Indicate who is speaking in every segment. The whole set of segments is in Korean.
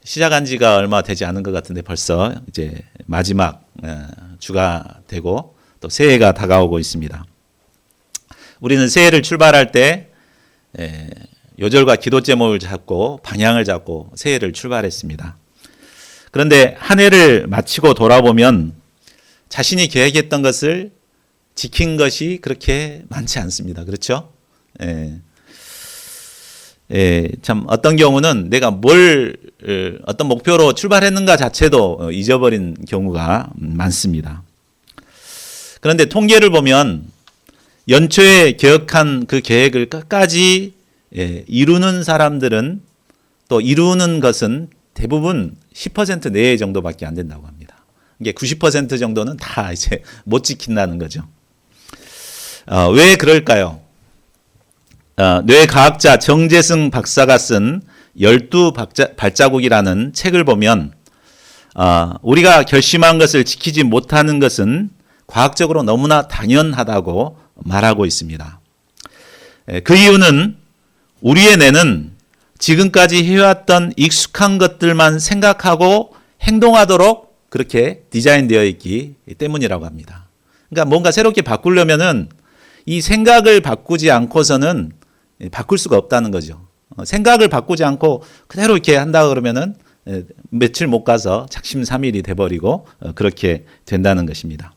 Speaker 1: 시작한 지가 얼마 되지 않은 것 같은데 벌써 이제 마지막 주가 되고 또 새해가 다가오고 있습니다. 우리는 새해를 출발할 때 요절과 기도 제목을 잡고 방향을 잡고 새해를 출발했습니다. 그런데 한 해를 마치고 돌아보면 자신이 계획했던 것을 지킨 것이 그렇게 많지 않습니다. 그렇죠? 참 어떤 경우는 내가 어떤 목표로 출발했는가 자체도 잊어버린 경우가 많습니다. 그런데 통계를 보면 연초에 계획한 그 계획을 끝까지 이루는 사람들은 또 이루는 것은 대부분 10% 내외 정도밖에 안 된다고 합니다. 이게 90% 정도는 다 이제 못 지킨다는 거죠. 왜 그럴까요? 뇌과학자 정재승 박사가 쓴 12발자국이라는 책을 보면 우리가 결심한 것을 지키지 못하는 것은 과학적으로 너무나 당연하다고 말하고 있습니다. 그 이유는 우리의 뇌는 지금까지 해왔던 익숙한 것들만 생각하고 행동하도록 그렇게 디자인되어 있기 때문이라고 합니다. 그러니까 뭔가 새롭게 바꾸려면은 이 생각을 바꾸지 않고서는 바꿀 수가 없다는 거죠. 생각을 바꾸지 않고 그대로 이렇게 한다 그러면은 며칠 못 가서 작심삼일이 돼버리고 그렇게 된다는 것입니다.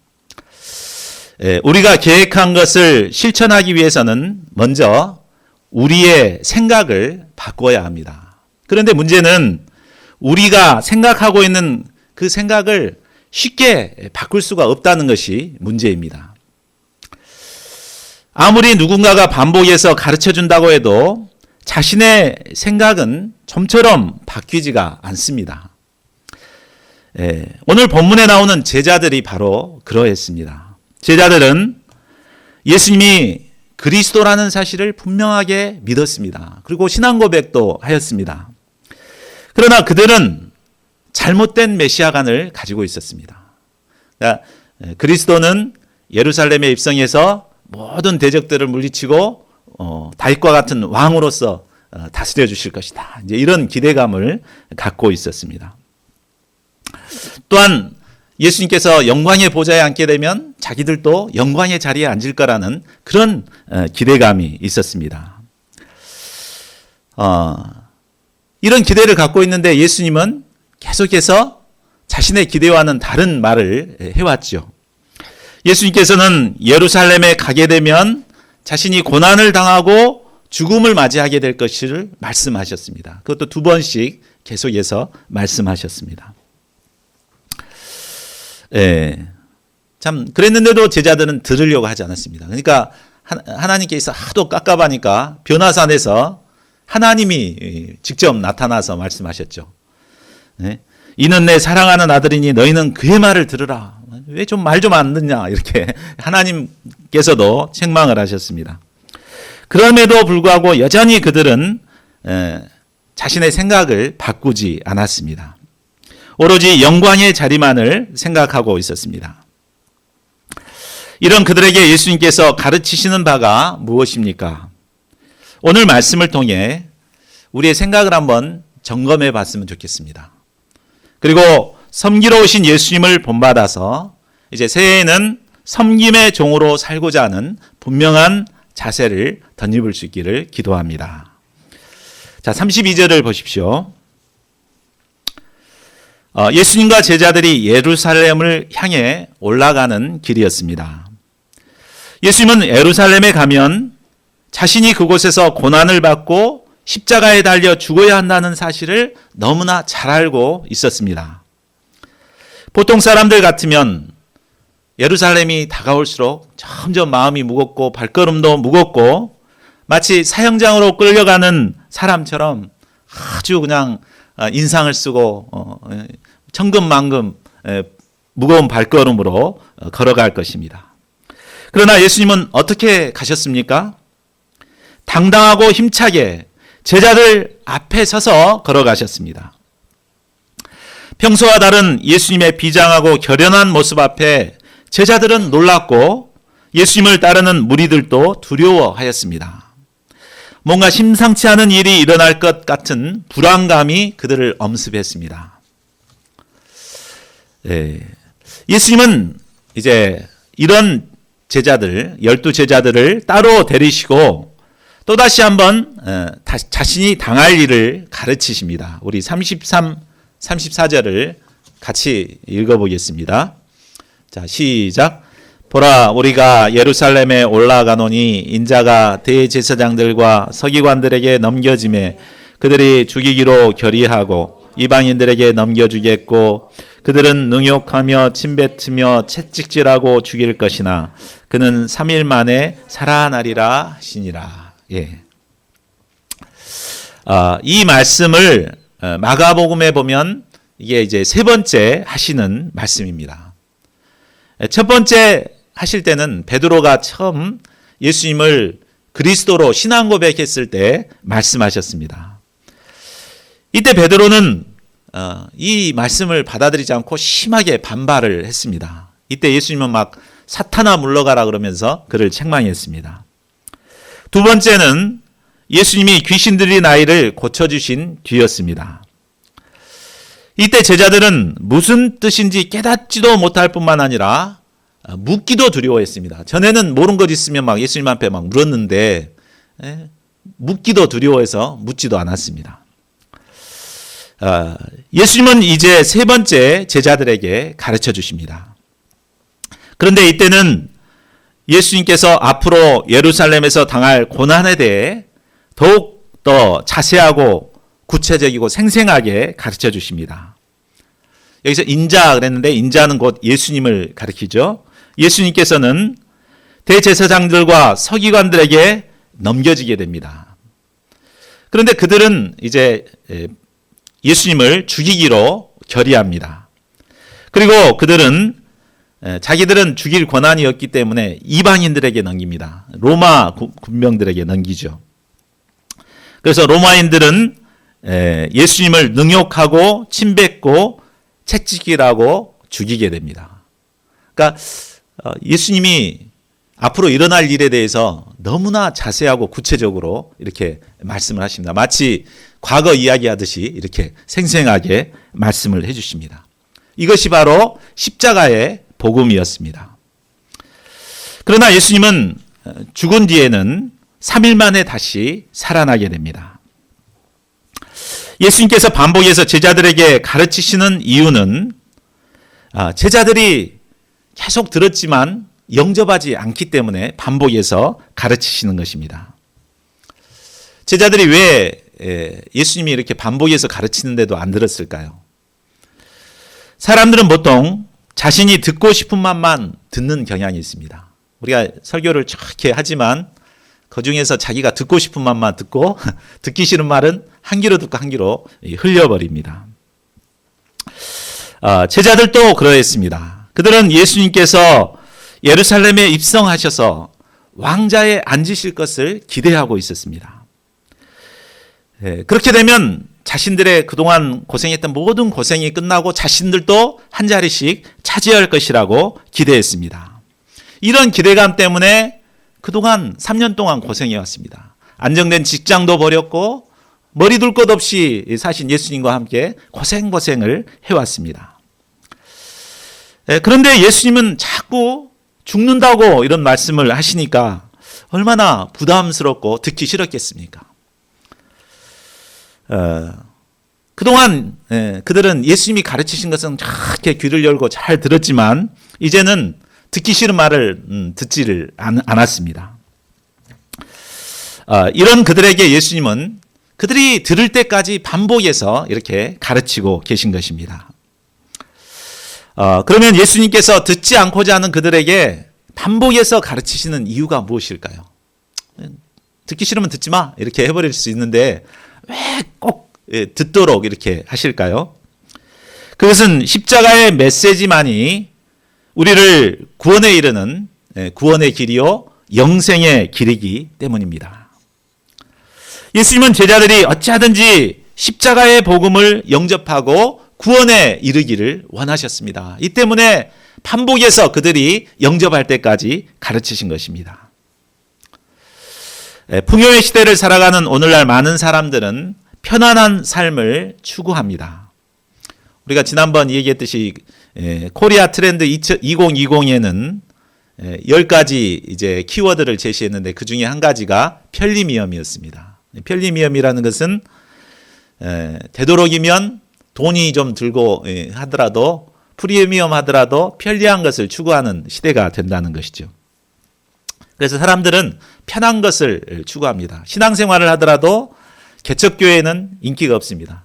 Speaker 1: 우리가 계획한 것을 실천하기 위해서는 먼저 우리의 생각을 바꿔야 합니다. 그런데 문제는 우리가 생각하고 있는 그 생각을 쉽게 바꿀 수가 없다는 것이 문제입니다. 아무리 누군가가 반복해서 가르쳐 준다고 해도 자신의 생각은 좀처럼 바뀌지가 않습니다. 오늘 본문에 나오는 제자들이 바로 그러했습니다. 제자들은 예수님이 그리스도라는 사실을 분명하게 믿었습니다. 그리고 신앙 고백도 하였습니다. 그러나 그들은 잘못된 메시아관을 가지고 있었습니다. 그러니까 그리스도는 예루살렘에 입성해서 모든 대적들을 물리치고 다윗과 같은 왕으로서 다스려 주실 것이다. 이제 이런 기대감을 갖고 있었습니다. 또한 예수님께서 영광의 보좌에 앉게 되면 자기들도 영광의 자리에 앉을 거라는 그런 기대감이 있었습니다. 이런 기대를 갖고 있는데 예수님은 계속해서 자신의 기대와는 다른 말을 해왔죠. 예수님께서는 예루살렘에 가게 되면 자신이 고난을 당하고 죽음을 맞이하게 될 것을 말씀하셨습니다. 그것도 2번씩 계속해서 말씀하셨습니다. 참 그랬는데도 제자들은 들으려고 하지 않았습니다. 그러니까 하나님께서 하도 깝깝하니까 변화산에서 하나님이 직접 나타나서 말씀하셨죠. 이는 내 사랑하는 아들이니 너희는 그의 말을 들으라. 왜 좀 말 좀 안 듣냐 이렇게 하나님께서도 책망을 하셨습니다. 그럼에도 불구하고 여전히 그들은 자신의 생각을 바꾸지 않았습니다. 오로지 영광의 자리만을 생각하고 있었습니다. 이런 그들에게 예수님께서 가르치시는 바가 무엇입니까? 오늘 말씀을 통해 우리의 생각을 한번 점검해 봤으면 좋겠습니다. 그리고 섬기러 오신 예수님을 본받아서 이제 새해에는 섬김의 종으로 살고자 하는 분명한 자세를 덧입을 수 있기를 기도합니다. 자, 32절을 보십시오. 예수님과 제자들이 예루살렘을 향해 올라가는 길이었습니다. 예수님은 예루살렘에 가면 자신이 그곳에서 고난을 받고 십자가에 달려 죽어야 한다는 사실을 너무나 잘 알고 있었습니다. 보통 사람들 같으면 예루살렘이 다가올수록 점점 마음이 무겁고 발걸음도 무겁고 마치 사형장으로 끌려가는 사람처럼 아주 그냥 인상을 쓰고 천근만근 무거운 발걸음으로 걸어갈 것입니다. 그러나 예수님은 어떻게 가셨습니까? 당당하고 힘차게 제자들 앞에 서서 걸어가셨습니다. 평소와 다른 예수님의 비장하고 결연한 모습 앞에 제자들은 놀랐고 예수님을 따르는 무리들도 두려워하였습니다. 뭔가 심상치 않은 일이 일어날 것 같은 불안감이 그들을 엄습했습니다. 예수님은 이제 이런 제자들, 12제자들을 따로 데리시고 또다시 한번 자신이 당할 일을 가르치십니다. 우리 33, 34절을 같이 읽어보겠습니다. 자, 시작. 보라, 우리가 예루살렘에 올라가노니 인자가 대제사장들과 서기관들에게 넘겨짐에 그들이 죽이기로 결의하고 이방인들에게 넘겨주겠고 그들은 능욕하며 침뱉으며 채찍질하고 죽일 것이나 그는 3일 만에 살아나리라 하시니라. 예. 이 말씀을 마가복음에 보면 이게 이제 세 번째 하시는 말씀입니다. 첫 번째 하실 때는 베드로가 처음 예수님을 그리스도로 신앙 고백했을 때 말씀하셨습니다. 이때 베드로는 이 말씀을 받아들이지 않고 심하게 반발을 했습니다. 이때 예수님은 막 사탄아 물러가라 그러면서 그를 책망했습니다. 두 번째는 예수님이 귀신 들린 아이를 고쳐주신 뒤였습니다. 이때 제자들은 무슨 뜻인지 깨닫지도 못할 뿐만 아니라 묻기도 두려워했습니다. 전에는 모르는 것 있으면 막 예수님 앞에 막 물었는데 묻기도 두려워해서 묻지도 않았습니다. 예수님은 이제 세 번째 제자들에게 가르쳐 주십니다. 그런데 이때는 예수님께서 앞으로 예루살렘에서 당할 고난에 대해 더욱 더 자세하고 구체적이고 생생하게 가르쳐 주십니다. 여기서 인자 그랬는데 인자는 곧 예수님을 가리키죠. 예수님께서는 대제사장들과 서기관들에게 넘겨지게 됩니다. 그런데 그들은 이제 예수님을 죽이기로 결의합니다. 그리고 그들은 자기들은 죽일 권한이었기 때문에 이방인들에게 넘깁니다. 로마 군병들에게 넘기죠. 그래서 로마인들은 예수님을 능욕하고 침뱉고 채찍질하고 죽이게 됩니다. 그러니까 예수님이 앞으로 일어날 일에 대해서 너무나 자세하고 구체적으로 이렇게 말씀을 하십니다. 마치 과거 이야기하듯이 이렇게 생생하게 말씀을 해주십니다. 이것이 바로 십자가의 복음이었습니다. 그러나 예수님은 죽은 뒤에는 3일 만에 다시 살아나게 됩니다. 예수님께서 반복해서 제자들에게 가르치시는 이유는 제자들이 계속 들었지만 영접하지 않기 때문에 반복해서 가르치시는 것입니다. 제자들이 왜 예수님이 이렇게 반복해서 가르치는데도 안 들었을까요? 사람들은 보통 자신이 듣고 싶은 말만 듣는 경향이 있습니다. 우리가 설교를 이렇게 하지만 그중에서 자기가 듣고 싶은 말만 듣고 듣기 싫은 말은 한 귀로 듣고 한 귀로 흘려버립니다. 제자들도 그러했습니다. 그들은 예수님께서 예루살렘에 입성하셔서 왕자에 앉으실 것을 기대하고 있었습니다. 그렇게 되면 자신들의 그동안 고생했던 모든 고생이 끝나고 자신들도 한 자리씩 차지할 것이라고 기대했습니다. 이런 기대감 때문에 그동안 3년 동안 고생해왔습니다. 안정된 직장도 버렸고 머리 둘 것 없이 사신 예수님과 함께 고생을 해왔습니다. 그런데 예수님은 자꾸 죽는다고 이런 말씀을 하시니까 얼마나 부담스럽고 듣기 싫었겠습니까? 그동안 그들은 예수님이 가르치신 것은 이렇게 귀를 열고 잘 들었지만 이제는 듣기 싫은 말을 듣지를 않았습니다. 이런 그들에게 예수님은 그들이 들을 때까지 반복해서 이렇게 가르치고 계신 것입니다. 그러면 예수님께서 듣지 않고자 하는 그들에게 반복해서 가르치시는 이유가 무엇일까요? 듣기 싫으면 듣지 마 이렇게 해버릴 수 있는데 왜 꼭 듣도록 이렇게 하실까요? 그것은 십자가의 메시지만이 우리를 구원에 이르는 구원의 길이요 영생의 길이기 때문입니다. 예수님은 제자들이 어찌하든지 십자가의 복음을 영접하고 구원에 이르기를 원하셨습니다. 이 때문에 반복해서 그들이 영접할 때까지 가르치신 것입니다. 풍요의 시대를 살아가는 오늘날 많은 사람들은 편안한 삶을 추구합니다. 우리가 지난번 얘기했듯이 코리아 트렌드 2020에는 10가지 이제 키워드를 제시했는데 그 중에 한 가지가 편리미엄이었습니다. 편리미엄이라는 것은 되도록이면 돈이 좀 들고 하더라도 프리미엄 하더라도 편리한 것을 추구하는 시대가 된다는 것이죠. 그래서 사람들은 편한 것을 추구합니다. 신앙생활을 하더라도 개척교회는 인기가 없습니다.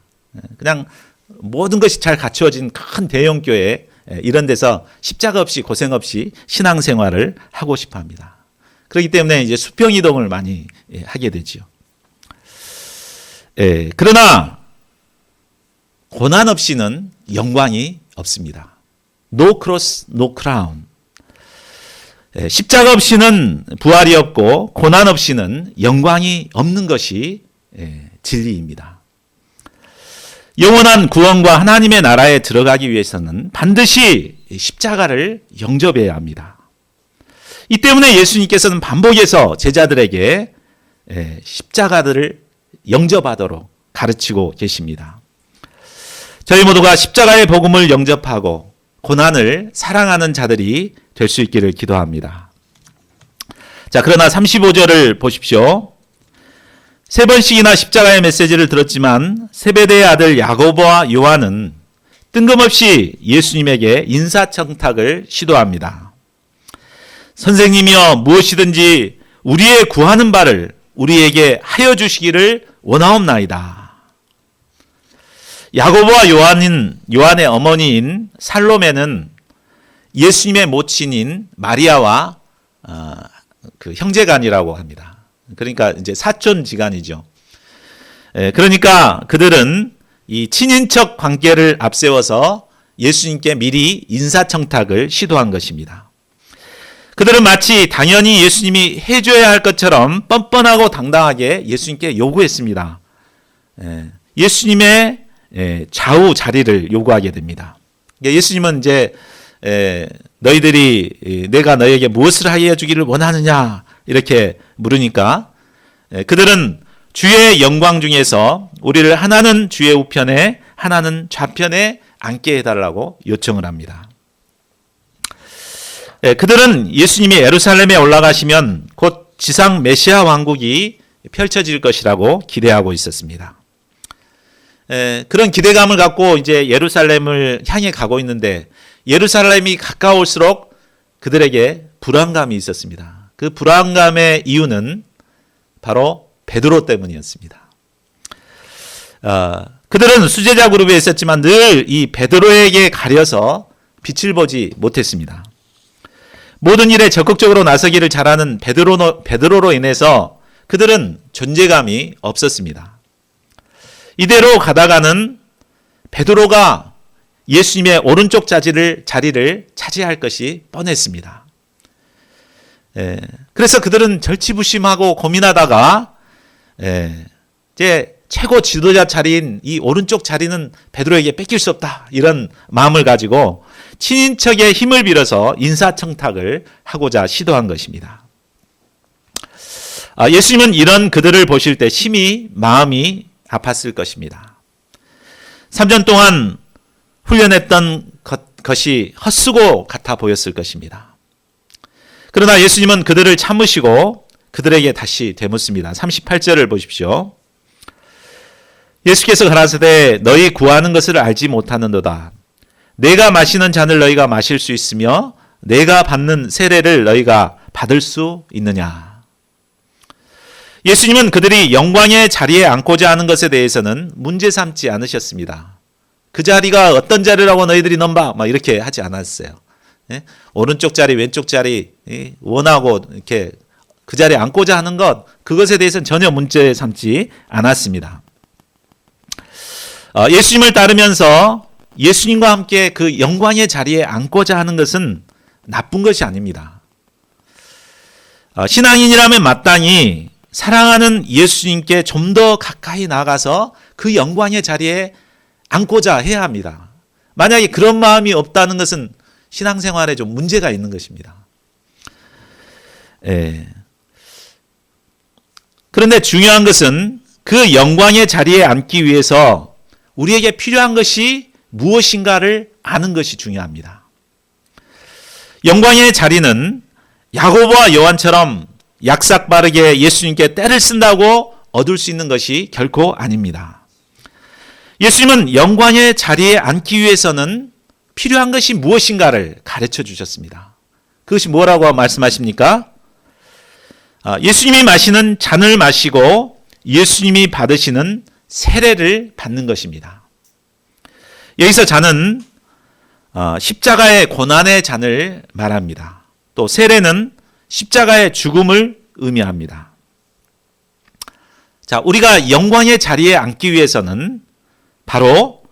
Speaker 1: 그냥 모든 것이 잘 갖추어진 큰 대형교회 이런 데서 십자가 없이 고생 없이 신앙생활을 하고 싶어 합니다. 그렇기 때문에 이제 수평이동을 많이 하게 되죠. 그러나 고난 없이는 영광이 없습니다. No cross, no crown. 십자가 없이는 부활이 없고 고난 없이는 영광이 없는 것이 진리입니다. 영원한 구원과 하나님의 나라에 들어가기 위해서는 반드시 십자가를 영접해야 합니다. 이 때문에 예수님께서는 반복해서 제자들에게 십자가들을 영접하도록 가르치고 계십니다. 저희 모두가 십자가의 복음을 영접하고 고난을 사랑하는 자들이 될 수 있기를 기도합니다. 자, 그러나 35절을 보십시오. 3번씩이나 십자가의 메시지를 들었지만 세베대의 아들 야고보와 요한은 뜬금없이 예수님에게 인사청탁을 시도합니다. 선생님이여, 무엇이든지 우리의 구하는 바를 우리에게 하여 주시기를 원하옵나이다. 야고보와 요한의 어머니인 살로메는 예수님의 모친인 마리아와 그 형제간이라고 합니다. 그러니까 이제 사촌지간이죠. 그러니까 그들은 이 친인척 관계를 앞세워서 예수님께 미리 인사청탁을 시도한 것입니다. 그들은 마치 당연히 예수님이 해줘야 할 것처럼 뻔뻔하고 당당하게 예수님께 요구했습니다. 예수님의 좌우 자리를 요구하게 됩니다. 예수님은 이제 너희들이 내가 너에게 무엇을 하여 주기를 원하느냐 이렇게 물으니까 그들은 주의 영광 중에서 우리를 하나는 주의 우편에 하나는 좌편에 앉게 해달라고 요청을 합니다. 그들은 예수님이 예루살렘에 올라가시면 곧 지상 메시아 왕국이 펼쳐질 것이라고 기대하고 있었습니다. 그런 기대감을 갖고 이제 예루살렘을 향해 가고 있는데 예루살렘이 가까울수록 그들에게 불안감이 있었습니다. 그 불안감의 이유는 바로 베드로 때문이었습니다. 그들은 수제자 그룹에 있었지만 늘 이 베드로에게 가려서 빛을 보지 못했습니다. 모든 일에 적극적으로 나서기를 잘하는 베드로로 인해서 그들은 존재감이 없었습니다. 이대로 가다가는 베드로가 예수님의 오른쪽 자리를 차지할 것이 뻔했습니다. 그래서 그들은 절치부심하고 고민하다가 이제 최고 지도자 자리인 이 오른쪽 자리는 베드로에게 뺏길 수 없다 이런 마음을 가지고 친인척의 힘을 빌어서 인사청탁을 하고자 시도한 것입니다. 예수님은 이런 그들을 보실 때 심히 마음이 아팠을 것입니다. 3년 동안 훈련했던 것이 헛수고 같아 보였을 것입니다. 그러나 예수님은 그들을 참으시고 그들에게 다시 되묻습니다. 38절을 보십시오. 예수께서 가라사대 너희 구하는 것을 알지 못하는도다. 내가 마시는 잔을 너희가 마실 수 있으며 내가 받는 세례를 너희가 받을 수 있느냐. 예수님은 그들이 영광의 자리에 앉고자 하는 것에 대해서는 문제 삼지 않으셨습니다. 그 자리가 어떤 자리라고 너희들이 넘봐 막 이렇게 하지 않았어요. 오른쪽 자리 왼쪽 자리 원하고 이렇게 그 자리에 앉고자 하는 것 그것에 대해서는 전혀 문제 삼지 않았습니다. 예수님을 따르면서 예수님과 함께 그 영광의 자리에 앉고자 하는 것은 나쁜 것이 아닙니다. 신앙인이라면 마땅히 사랑하는 예수님께 좀 더 가까이 나가서 그 영광의 자리에 앉고자 해야 합니다. 만약에 그런 마음이 없다는 것은 신앙생활에 좀 문제가 있는 것입니다. 그런데 중요한 것은 그 영광의 자리에 앉기 위해서 우리에게 필요한 것이 무엇인가를 아는 것이 중요합니다. 영광의 자리는 야고보와 요한처럼 약삭빠르게 예수님께 때를 쓴다고 얻을 수 있는 것이 결코 아닙니다. 예수님은 영광의 자리에 앉기 위해서는 필요한 것이 무엇인가를 가르쳐 주셨습니다. 그것이 뭐라고 말씀하십니까? 예수님이 마시는 잔을 마시고 예수님이 받으시는 세례를 받는 것입니다. 여기서 잔은 십자가의 고난의 잔을 말합니다. 또 세례는 십자가의 죽음을 의미합니다. 자, 우리가 영광의 자리에 앉기 위해서는 바로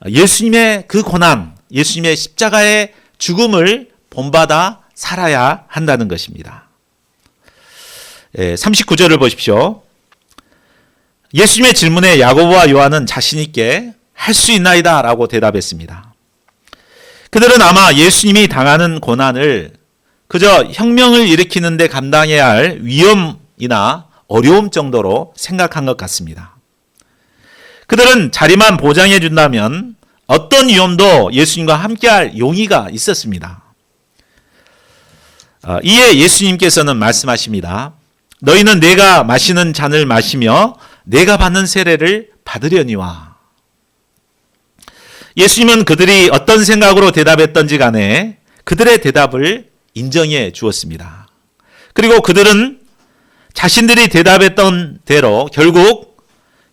Speaker 1: 예수님의 그 고난, 예수님의 십자가의 죽음을 본받아 살아야 한다는 것입니다. 39절을 보십시오. 예수님의 질문에 야고보와 요한은 자신 있게 할 수 있나이다 라고 대답했습니다. 그들은 아마 예수님이 당하는 고난을 그저 혁명을 일으키는 데 감당해야 할 위험이나 어려움 정도로 생각한 것 같습니다. 그들은 자리만 보장해 준다면 어떤 위험도 예수님과 함께할 용의가 있었습니다. 이에 예수님께서는 말씀하십니다. 너희는 내가 마시는 잔을 마시며 내가 받는 세례를 받으려니와. 예수님은 그들이 어떤 생각으로 대답했던지 간에 그들의 대답을 인정해 주었습니다. 그리고 그들은 자신들이 대답했던 대로 결국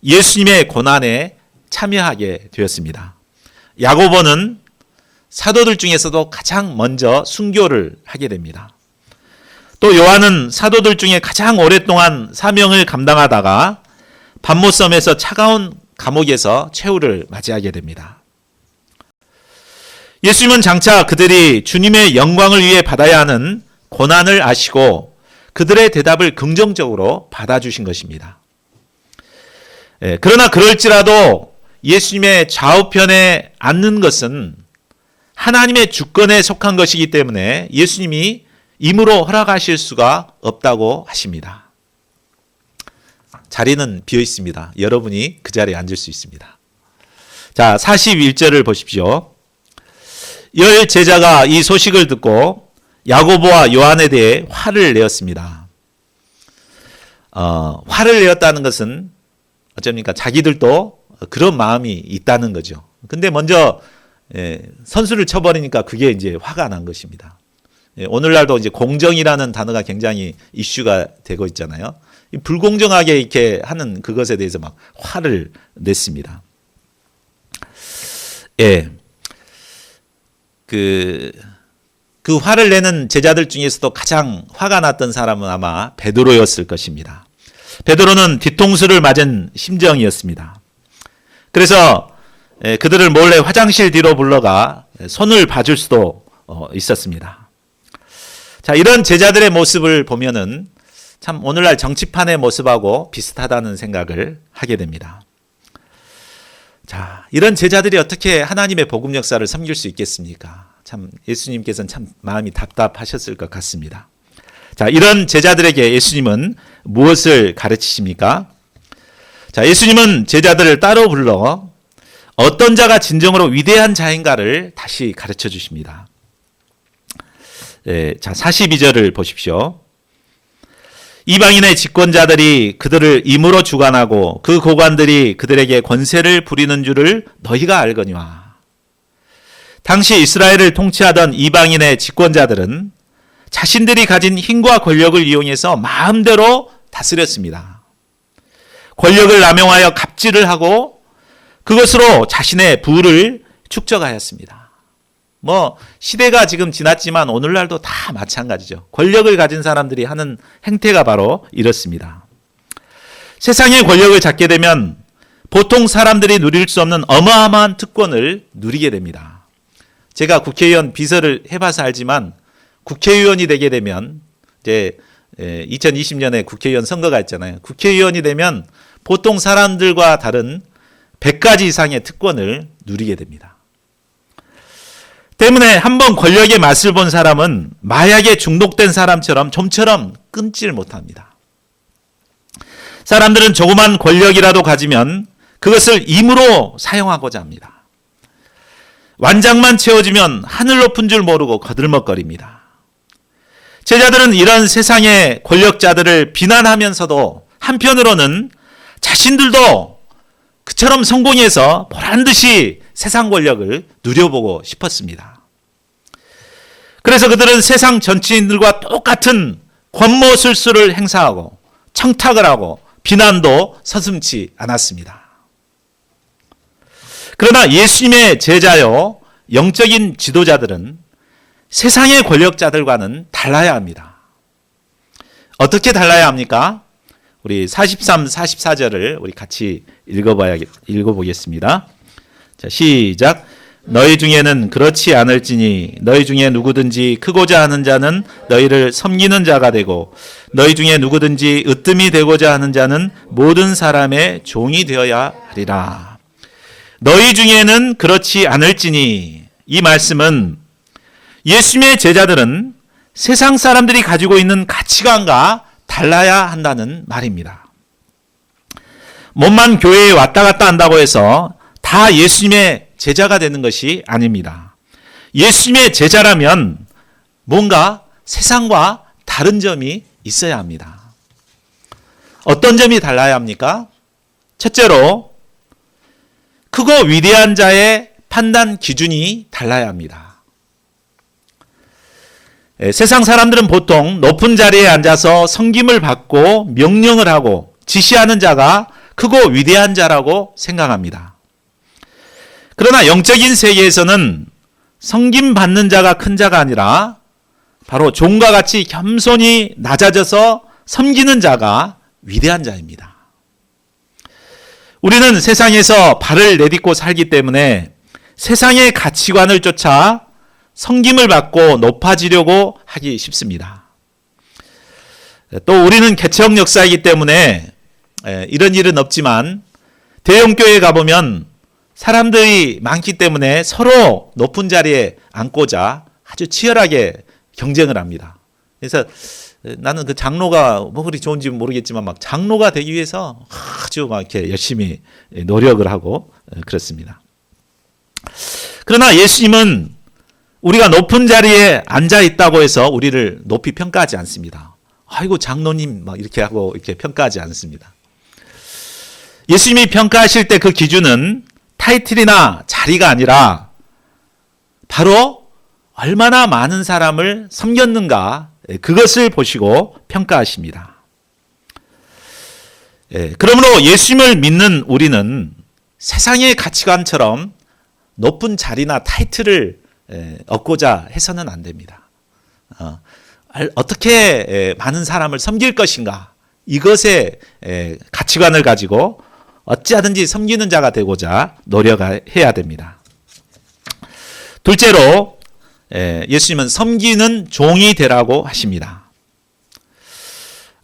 Speaker 1: 예수님의 고난에 참여하게 되었습니다. 야고보는 사도들 중에서도 가장 먼저 순교를 하게 됩니다. 또 요한은 사도들 중에 가장 오랫동안 사명을 감당하다가 밤못섬에서 차가운 감옥에서 최후를 맞이하게 됩니다. 예수님은 장차 그들이 주님의 영광을 위해 받아야 하는 고난을 아시고 그들의 대답을 긍정적으로 받아주신 것입니다. 그러나 그럴지라도 예수님의 좌우편에 앉는 것은 하나님의 주권에 속한 것이기 때문에 예수님이 임으로 허락하실 수가 없다고 하십니다. 자리는 비어 있습니다. 여러분이 그 자리에 앉을 수 있습니다. 자, 41절을 보십시오. 열 제자가 이 소식을 듣고 야고보와 요한에 대해 화를 내었습니다. 화를 내었다는 것은 어쩝니까? 자기들도 그런 마음이 있다는 거죠. 근데 먼저 선수를 쳐버리니까 그게 이제 화가 난 것입니다. 오늘날도 이제 공정이라는 단어가 굉장히 이슈가 되고 있잖아요. 불공정하게 이렇게 하는 그것에 대해서 막 화를 냈습니다. 그 화를 내는 제자들 중에서도 가장 화가 났던 사람은 아마 베드로였을 것입니다. 베드로는 뒤통수를 맞은 심정이었습니다. 그래서 그들을 몰래 화장실 뒤로 불러가 손을 봐줄 수도 있었습니다. 자, 이런 제자들의 모습을 보면은 참 오늘날 정치판의 모습하고 비슷하다는 생각을 하게 됩니다. 자, 이런 제자들이 어떻게 하나님의 복음 역사를 섬길 수 있겠습니까? 참 예수님께서는 참 마음이 답답하셨을 것 같습니다. 자, 이런 제자들에게 예수님은 무엇을 가르치십니까? 자, 예수님은 제자들을 따로 불러 어떤 자가 진정으로 위대한 자인가를 다시 가르쳐 주십니다. 자, 42절을 보십시오. 이방인의 집권자들이 그들을 임으로 주관하고 그 고관들이 그들에게 권세를 부리는 줄을 너희가 알거니와. 당시 이스라엘을 통치하던 이방인의 집권자들은 자신들이 가진 힘과 권력을 이용해서 마음대로 다스렸습니다. 권력을 남용하여 갑질을 하고 그것으로 자신의 부를 축적하였습니다. 시대가 지금 지났지만 오늘날도 다 마찬가지죠. 권력을 가진 사람들이 하는 행태가 바로 이렇습니다. 세상의 권력을 잡게 되면 보통 사람들이 누릴 수 없는 어마어마한 특권을 누리게 됩니다. 제가 국회의원 비서를 해봐서 알지만 국회의원이 되게 되면 이제 2020년에 국회의원 선거가 있잖아요. 국회의원이 되면 보통 사람들과 다른 100가지 이상의 특권을 누리게 됩니다. 때문에 한번 권력의 맛을 본 사람은 마약에 중독된 사람처럼 좀처럼 끊질 못합니다. 사람들은 조그만 권력이라도 가지면 그것을 임으로 사용하고자 합니다. 완장만 채워지면 하늘 높은 줄 모르고 거들먹거립니다. 제자들은 이런 세상의 권력자들을 비난하면서도 한편으로는 자신들도 그처럼 성공해서 보란듯이 세상 권력을 누려보고 싶었습니다. 그래서 그들은 세상 정치인들과 똑같은 권모술수를 행사하고 청탁을 하고 비난도 서슴지 않았습니다. 그러나 예수님의 제자요 영적인 지도자들은 세상의 권력자들과는 달라야 합니다. 어떻게 달라야 합니까? 우리 43, 44절을 우리 같이 읽어보겠습니다. 자, 시작. 너희 중에는 그렇지 않을지니 너희 중에 누구든지 크고자 하는 자는 너희를 섬기는 자가 되고 너희 중에 누구든지 으뜸이 되고자 하는 자는 모든 사람의 종이 되어야 하리라. 너희 중에는 그렇지 않을지니, 이 말씀은 예수님의 제자들은 세상 사람들이 가지고 있는 가치관과 달라야 한다는 말입니다. 몸만 교회에 왔다 갔다 한다고 해서 다 예수님의 제자가 되는 것이 아닙니다. 예수님의 제자라면 뭔가 세상과 다른 점이 있어야 합니다. 어떤 점이 달라야 합니까? 첫째로 크고 위대한 자의 판단 기준이 달라야 합니다. 세상 사람들은 보통 높은 자리에 앉아서 섬김을 받고 명령을 하고 지시하는 자가 크고 위대한 자라고 생각합니다. 그러나 영적인 세계에서는 섬김받는 자가 큰 자가 아니라 바로 종과 같이 겸손히 낮아져서 섬기는 자가 위대한 자입니다. 우리는 세상에서 발을 내딛고 살기 때문에 세상의 가치관을 쫓아 섬김을 받고 높아지려고 하기 쉽습니다. 또 우리는 개척 역사이기 때문에 이런 일은 없지만 대형교회에 가보면 사람들이 많기 때문에 서로 높은 자리에 앉고자 아주 치열하게 경쟁을 합니다. 그래서 나는 그 장로가 뭐 그리 좋은지 모르겠지만 막 장로가 되기 위해서 아주 막 이렇게 열심히 노력을 하고 그렇습니다. 그러나 예수님은 우리가 높은 자리에 앉아 있다고 해서 우리를 높이 평가하지 않습니다. 아이고 장로님 막 이렇게 하고 이렇게 평가하지 않습니다. 예수님이 평가하실 때 그 기준은 타이틀이나 자리가 아니라 바로 얼마나 많은 사람을 섬겼는가, 그것을 보시고 평가하십니다. 그러므로 예수님을 믿는 우리는 세상의 가치관처럼 높은 자리나 타이틀을 얻고자 해서는 안 됩니다. 어떻게 많은 사람을 섬길 것인가, 이것의 가치관을 가지고 어찌하든지 섬기는 자가 되고자 노력해야 됩니다. 둘째로 예수님은 섬기는 종이 되라고 하십니다.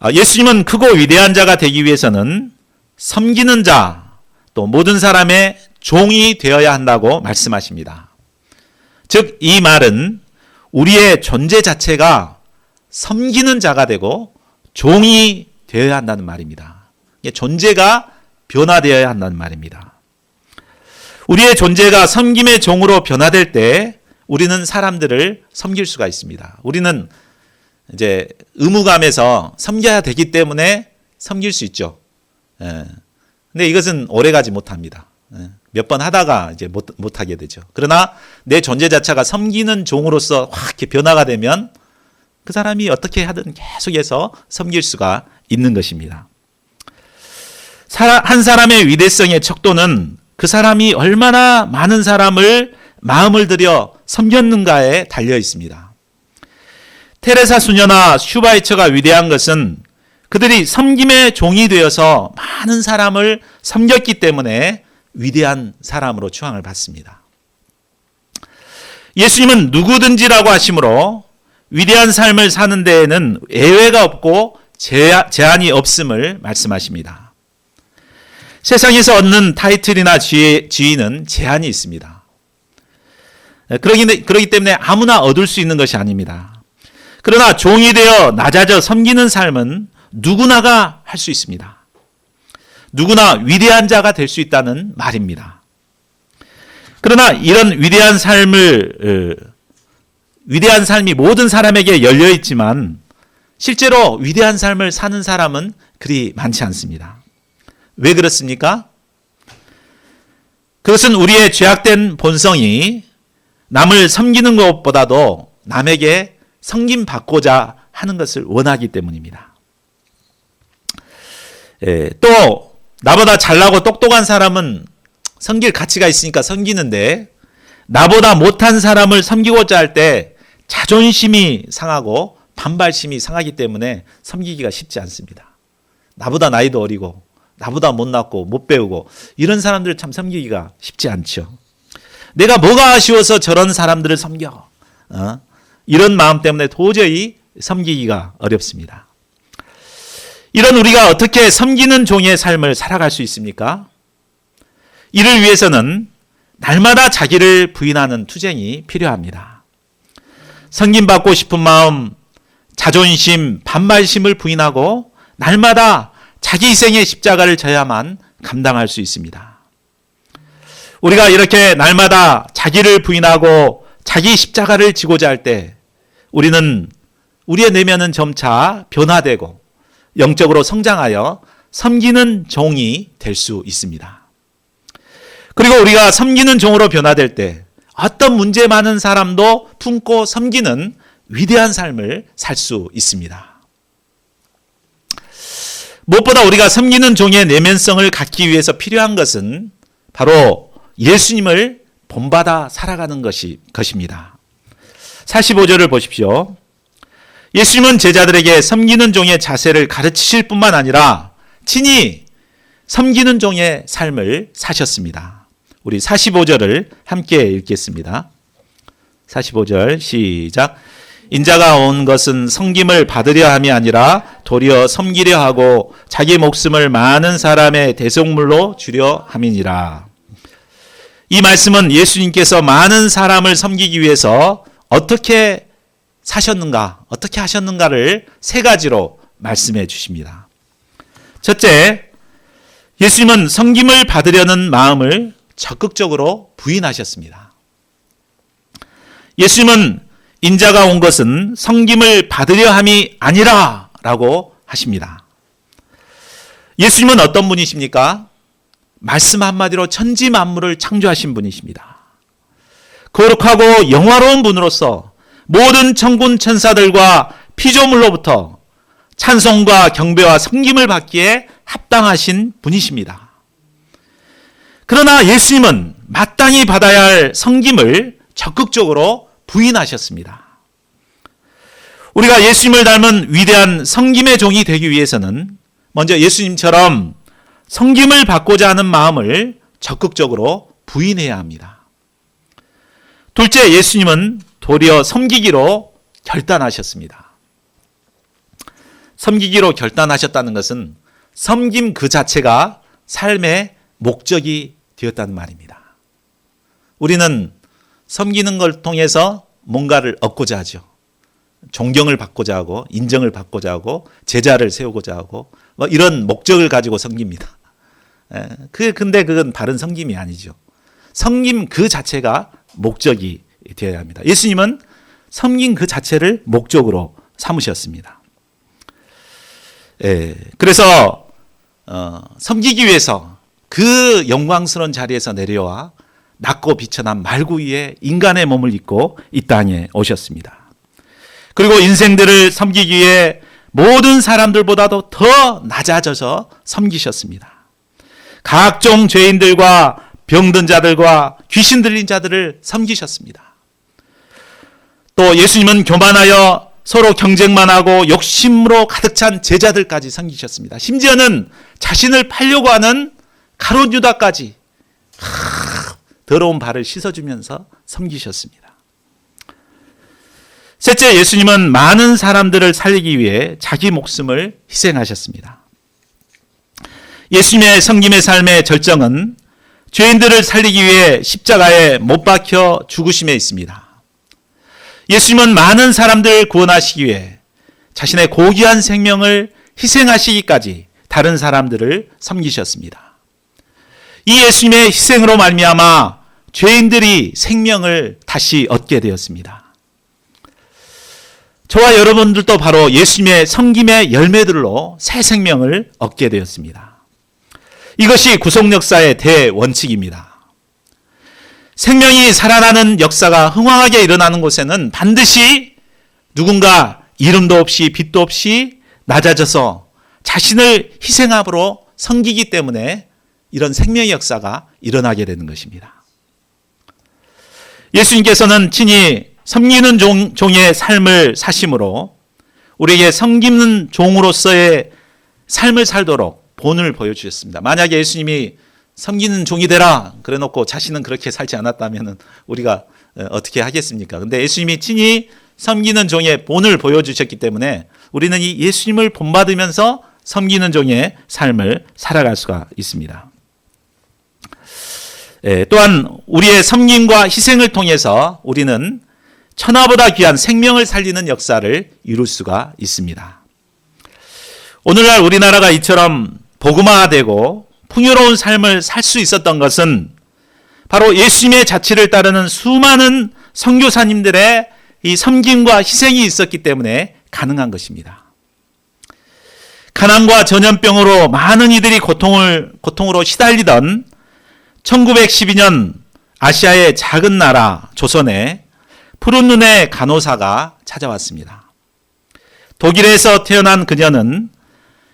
Speaker 1: 예수님은 크고 위대한 자가 되기 위해서는 섬기는 자, 또 모든 사람의 종이 되어야 한다고 말씀하십니다. 즉, 이 말은 우리의 존재 자체가 섬기는 자가 되고 종이 되어야 한다는 말입니다. 존재가 변화되어야 한다는 말입니다. 우리의 존재가 섬김의 종으로 변화될 때 우리는 사람들을 섬길 수가 있습니다. 우리는 이제 의무감에서 섬겨야 되기 때문에 섬길 수 있죠. 근데 이것은 오래가지 못합니다. 몇 번 하다가 이제 못하게 되죠. 그러나 내 존재 자체가 섬기는 종으로서 확 이렇게 변화가 되면 그 사람이 어떻게 하든 계속해서 섬길 수가 있는 것입니다. 한 사람의 위대성의 척도는 그 사람이 얼마나 많은 사람을 마음을 들여 섬겼는가에 달려 있습니다. 테레사 수녀나 슈바이처가 위대한 것은 그들이 섬김의 종이 되어서 많은 사람을 섬겼기 때문에 위대한 사람으로 추앙을 받습니다. 예수님은 누구든지라고 하시므로 위대한 삶을 사는 데에는 예외가 없고 제한이 없음을 말씀하십니다. 세상에서 얻는 타이틀이나 지위는 제한이 있습니다. 그렇기 때문에 아무나 얻을 수 있는 것이 아닙니다. 그러나 종이 되어 낮아져 섬기는 삶은 누구나가 할 수 있습니다. 누구나 위대한 자가 될 수 있다는 말입니다. 그러나 이런 위대한 삶이 모든 사람에게 열려 있지만 실제로 위대한 삶을 사는 사람은 그리 많지 않습니다. 왜 그렇습니까? 그것은 우리의 죄악된 본성이 남을 섬기는 것보다도 남에게 섬김받고자 하는 것을 원하기 때문입니다. 또 나보다 잘나고 똑똑한 사람은 섬길 가치가 있으니까 섬기는데 나보다 못한 사람을 섬기고자 할 때 자존심이 상하고 반발심이 상하기 때문에 섬기기가 쉽지 않습니다. 나보다 나이도 어리고 나보다 못났고 못 배우고 이런 사람들을 참 섬기기가 쉽지 않죠. 내가 뭐가 아쉬워서 저런 사람들을 섬겨. 이런 마음 때문에 도저히 섬기기가 어렵습니다. 이런 우리가 어떻게 섬기는 종의 삶을 살아갈 수 있습니까? 이를 위해서는 날마다 자기를 부인하는 투쟁이 필요합니다. 섬김받고 싶은 마음, 자존심, 반발심을 부인하고 날마다 자기 희생의 십자가를 져야만 감당할 수 있습니다. 우리가 이렇게 날마다 자기를 부인하고 자기 십자가를 지고자 할 때 우리는 우리의 내면은 점차 변화되고 영적으로 성장하여 섬기는 종이 될 수 있습니다. 그리고 우리가 섬기는 종으로 변화될 때 어떤 문제 많은 사람도 품고 섬기는 위대한 삶을 살 수 있습니다. 무엇보다 우리가 섬기는 종의 내면성을 갖기 위해서 필요한 것은 바로 예수님을 본받아 살아가는 것입니다. 45절을 보십시오. 예수님은 제자들에게 섬기는 종의 자세를 가르치실 뿐만 아니라 친히 섬기는 종의 삶을 사셨습니다. 우리 45절을 함께 읽겠습니다. 45절 시작. 인자가 온 것은 섬김을 받으려 함이 아니라 도리어 섬기려 하고 자기 목숨을 많은 사람의 대속물로 주려 함이니라. 이 말씀은 예수님께서 많은 사람을 섬기기 위해서 어떻게 사셨는가, 어떻게 하셨는가를 세 가지로 말씀해 주십니다. 첫째, 예수님은 섬김을 받으려는 마음을 적극적으로 부인하셨습니다. 예수님은 인자가 온 것은 섬김을 받으려 함이 아니라 라고 하십니다. 예수님은 어떤 분이십니까? 말씀 한마디로 천지 만물을 창조하신 분이십니다. 거룩하고 영화로운 분으로서 모든 천군 천사들과 피조물로부터 찬송과 경배와 섬김을 받기에 합당하신 분이십니다. 그러나 예수님은 마땅히 받아야 할 섬김을 적극적으로 부인하셨습니다. 우리가 예수님을 닮은 위대한 섬김의 종이 되기 위해서는 먼저 예수님처럼 섬김을 받고자 하는 마음을 적극적으로 부인해야 합니다. 둘째, 예수님은 도리어 섬기기로 결단하셨습니다. 섬기기로 결단하셨다는 것은 섬김 그 자체가 삶의 목적이 되었다는 말입니다. 우리는 섬기는 걸 통해서 뭔가를 얻고자 하죠. 존경을 받고자 하고 인정을 받고자 하고 제자를 세우고자 하고 이런 목적을 가지고 섬깁니다. 근데 그건 바른 섬김이 아니죠. 섬김 그 자체가 목적이 되어야 합니다. 예수님은 섬김 그 자체를 목적으로 삼으셨습니다. 그래서 섬기기 위해서 그 영광스러운 자리에서 내려와 낮고 비천한 말구 위에 인간의 몸을 입고 이 땅에 오셨습니다. 그리고 인생들을 섬기기 위해 모든 사람들보다도 더 낮아져서 섬기셨습니다. 각종 죄인들과 병든 자들과 귀신 들린 자들을 섬기셨습니다. 또 예수님은 교만하여 서로 경쟁만 하고 욕심으로 가득 찬 제자들까지 섬기셨습니다. 심지어는 자신을 팔려고 하는 가룟 유다까지 더러운 발을 씻어주면서 섬기셨습니다. 셋째, 예수님은 많은 사람들을 살리기 위해 자기 목숨을 희생하셨습니다. 예수님의 섬김의 삶의 절정은 죄인들을 살리기 위해 십자가에 못 박혀 죽으심에 있습니다. 예수님은 많은 사람들을 구원하시기 위해 자신의 고귀한 생명을 희생하시기까지 다른 사람들을 섬기셨습니다. 이 예수님의 희생으로 말미암아 죄인들이 생명을 다시 얻게 되었습니다. 저와 여러분들도 바로 예수님의 섬김의 열매들로 새 생명을 얻게 되었습니다. 이것이 구속 역사의 대원칙입니다. 생명이 살아나는 역사가 흥황하게 일어나는 곳에는 반드시 누군가 이름도 없이 빛도 없이 낮아져서 자신을 희생함으로 섬기기 때문에 이런 생명의 역사가 일어나게 되는 것입니다. 예수님께서는 친히 섬기는 종의 삶을 사심으로 우리에게 섬기는 종으로서의 삶을 살도록 본을 보여주셨습니다. 만약에 예수님이 섬기는 종이 되라 그래 놓고 자신은 그렇게 살지 않았다면 우리가 어떻게 하겠습니까? 근데 예수님이 친히 섬기는 종의 본을 보여주셨기 때문에 우리는 이 예수님을 본받으면서 섬기는 종의 삶을 살아갈 수가 있습니다. 또한 우리의 섬김과 희생을 통해서 우리는 천하보다 귀한 생명을 살리는 역사를 이룰 수가 있습니다. 오늘날 우리나라가 이처럼 복음화되고 풍요로운 삶을 살 수 있었던 것은 바로 예수님의 자치를 따르는 수많은 선교사님들의 이 섬김과 희생이 있었기 때문에 가능한 것입니다. 가난과 전염병으로 많은 이들이 고통으로 시달리던 1912년 아시아의 작은 나라 조선에 푸른 눈의 간호사가 찾아왔습니다. 독일에서 태어난 그녀는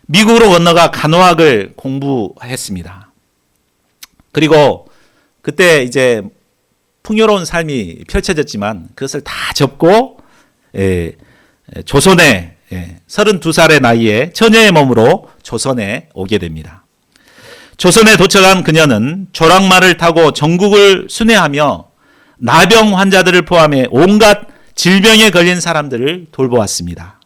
Speaker 1: 미국으로 건너가 간호학을 공부했습니다. 그리고 그때 이제 풍요로운 삶이 펼쳐졌지만 그것을 다 접고 조선에 32살의 나이에 처녀의 몸으로 조선에 오게 됩니다. 조선에 도착한 그녀는 조랑말을 타고 전국을 순회하며 나병 환자들을 포함해 온갖 질병에 걸린 사람들을 돌보았습니다.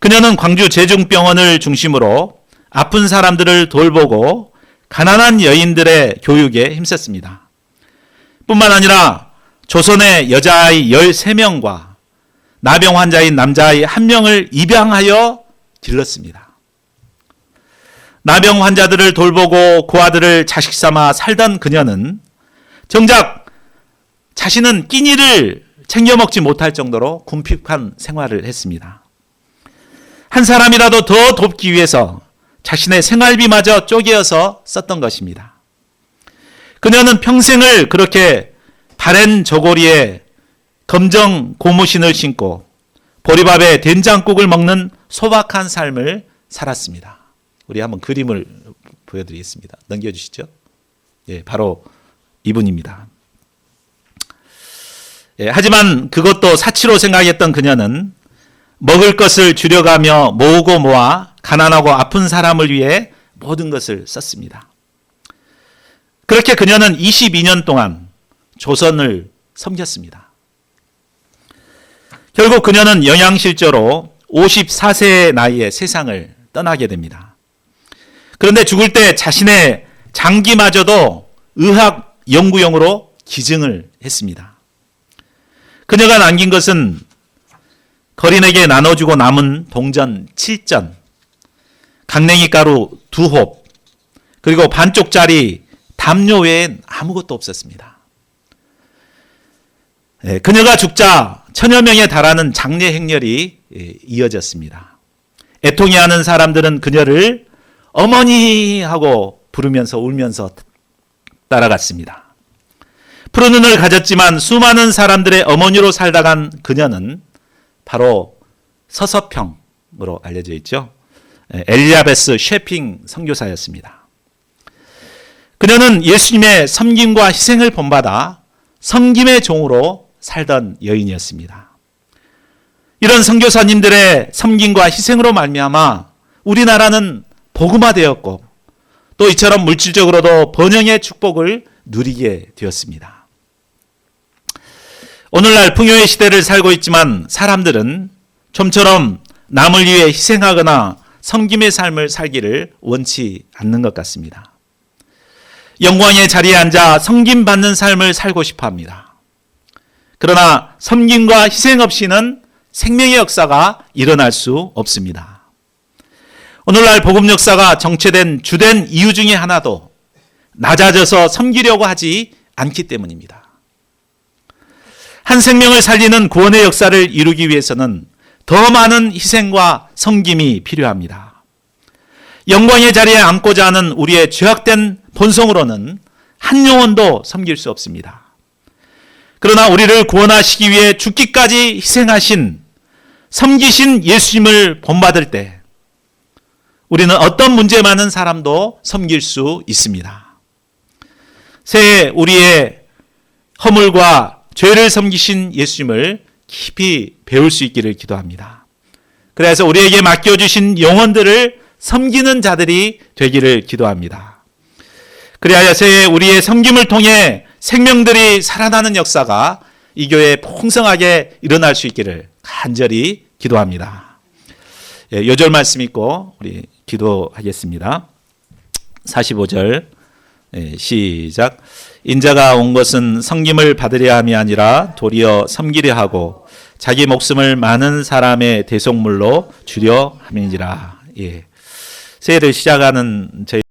Speaker 1: 그녀는 광주 제중병원을 중심으로 아픈 사람들을 돌보고 가난한 여인들의 교육에 힘썼습니다. 뿐만 아니라 조선의 여자아이 13명과 나병 환자인 남자아이 1명을 입양하여 길렀습니다. 나병 환자들을 돌보고 그 아들을 자식 삼아 살던 그녀는 정작 자신은 끼니를 챙겨 먹지 못할 정도로 궁핍한 생활을 했습니다. 한 사람이라도 더 돕기 위해서 자신의 생활비마저 쪼개어서 썼던 것입니다. 그녀는 평생을 그렇게 바랜 저고리에 검정 고무신을 신고 보리밥에 된장국을 먹는 소박한 삶을 살았습니다. 우리 한번 그림을 보여드리겠습니다. 넘겨주시죠. 바로 이분입니다. 하지만 그것도 사치로 생각했던 그녀는 먹을 것을 줄여가며 모으고 모아 가난하고 아픈 사람을 위해 모든 것을 썼습니다. 그렇게 그녀는 22년 동안 조선을 섬겼습니다. 결국 그녀는 영양실조로 54세의 나이에 세상을 떠나게 됩니다. 그런데 죽을 때 자신의 장기마저도 의학 연구용으로 기증을 했습니다. 그녀가 남긴 것은 거린에게 나눠주고 남은 동전 7전, 강냉이 가루 2홉, 그리고 반쪽짜리 담요 외엔 아무것도 없었습니다. 그녀가 죽자 천여 명에 달하는 장례 행렬이 이어졌습니다. 애통해하는 사람들은 그녀를 어머니 하고 부르면서 울면서 따라갔습니다. 푸른 눈을 가졌지만 수많은 사람들의 어머니로 살다간 그녀는 바로 서서평으로 알려져 있죠. 엘리자베스 셰핑 선교사였습니다. 그녀는 예수님의 섬김과 희생을 본받아 섬김의 종으로 살던 여인이었습니다. 이런 선교사님들의 섬김과 희생으로 말미암아 우리나라는 복음화되었고 또 이처럼 물질적으로도 번영의 축복을 누리게 되었습니다. 오늘날 풍요의 시대를 살고 있지만 사람들은 좀처럼 남을 위해 희생하거나 섬김의 삶을 살기를 원치 않는 것 같습니다. 영광의 자리에 앉아 섬김받는 삶을 살고 싶어 합니다. 그러나 섬김과 희생 없이는 생명의 역사가 일어날 수 없습니다. 오늘날 복음 역사가 정체된 주된 이유 중에 하나도 낮아져서 섬기려고 하지 않기 때문입니다. 한 생명을 살리는 구원의 역사를 이루기 위해서는 더 많은 희생과 섬김이 필요합니다. 영광의 자리에 앉고자 하는 우리의 죄악된 본성으로는 한 영혼도 섬길 수 없습니다. 그러나 우리를 구원하시기 위해 죽기까지 희생하신 섬기신 예수님을 본받을 때 우리는 어떤 문제 많은 사람도 섬길 수 있습니다. 새해 우리의 허물과 죄를 섬기신 예수님을 깊이 배울 수 있기를 기도합니다. 그래서 우리에게 맡겨주신 영혼들을 섬기는 자들이 되기를 기도합니다. 그리하여 새해 우리의 섬김을 통해 생명들이 살아나는 역사가 이 교회에 풍성하게 일어날 수 있기를 간절히 기도합니다. 요절 말씀 읽고 우리 기도하겠습니다. 45절 시작. 인자가 온 것은 섬김을 받으려 함이 아니라 도리어 섬기려 하고 자기 목숨을 많은 사람의 대속물로 주려 함이니라. 새해를 시작하는 저희